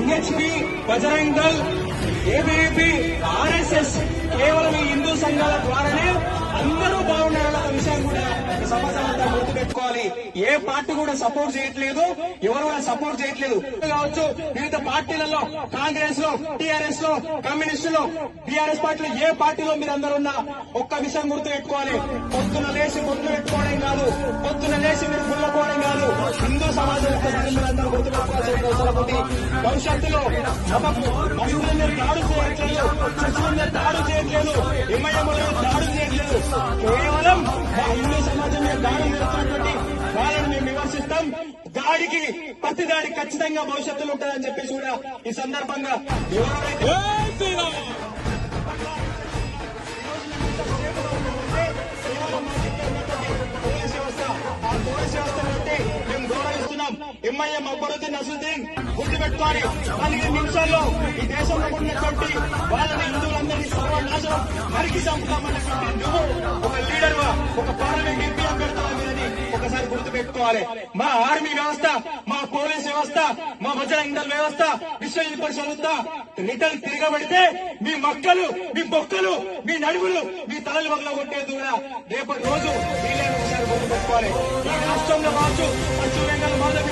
VHP, Bajrang Dal, ABVP, RSS కేవలం ఈ హిందూ సంఘాల ద్వారానే అందరూ బాగుండాలన్న విషయం కూడా ఈ సమాజం అంతా గుర్తుపెట్టుకోవాలి. ఏ పార్టీ కూడా సపోర్ట్ చేయట్లేదు, ఎవరు కూడా సపోర్ట్ చేయట్లేదు కావచ్చు. వివిధ పార్టీలలో కాంగ్రెస్ లో, టీఆర్ఎస్ లో, కమ్యూనిస్టులో, బీఆర్ఎస్ పార్టీలో ఏ పార్టీలో మీరు అందరూ ఉన్నా ఒక్క విషయం గుర్తుపెట్టుకోవాలి. పొద్దున లేచి పొద్దున పెట్టుకోవడం కాదు, పొద్దున లేచి మీరు గుళ్ళకోవడం కాదు. హిందూ సమాజం యొక్క మీరు అందరూ గుర్తుపెట్టుకోవాల్సిన అవసరం ఉంది. భవిష్యత్తులో మహిళల మీద దాడులు చేయట్లేదు, చర్చల మీద దాడులు చేయట్లేదు, ఎంఐఎంల దాడులు చేయట్లేదు. కేవలం మా హిందూ సమాజం మీద దాడులు జరుగుతున్నటువంటి వాళ్ళని మేము విమర్శిస్తాం. దాడికి ప్రతి దాడి ఖచ్చితంగా భవిష్యత్తులో ఉంటుందని చెప్పేసి కూడా ఈ సందర్భంగా ఎవరైతే మేము గౌరవిస్తున్నాం. ఎంఐఎం అక్బరుద్దీన్ నసరుద్దీన్ గుర్తుపెట్టుకోవాలి. 15 నిమిషాల్లో ఈ దేశంలో ఉన్నటువంటి వాళ్ళని హిందువులందరినీ సర్వనాశనం నరికి చంపుతామన్నటువంటి నువ్వు ఒక లీడర్, ఒక పార్లమెంట్ ఎంపీ అభ్యర్థులని ఒకసారి గుర్తుపెట్టుకోవాలి. మా ఆర్మీ వ్యవస్థ, మా పోలీస్ వ్యవస్థ, మా బజరంగ్ దళ్ వ్యవస్థ, విశ్వ హిందూ పరిషత్ వ్యవస్థ రిటర్న్ తిరగబడితే మీ మక్కలు, మీ బొక్కలు, మీ నడుగులు, మీ తలలు వగలగొట్టేది కూడా రేపటి రోజు వీళ్ళని ఒకసారి గుర్తుపెట్టుకోవాలి. ఈ రాష్ట్రంలో కావచ్చు, పశ్చిమ బెంగాల్, మాధవ్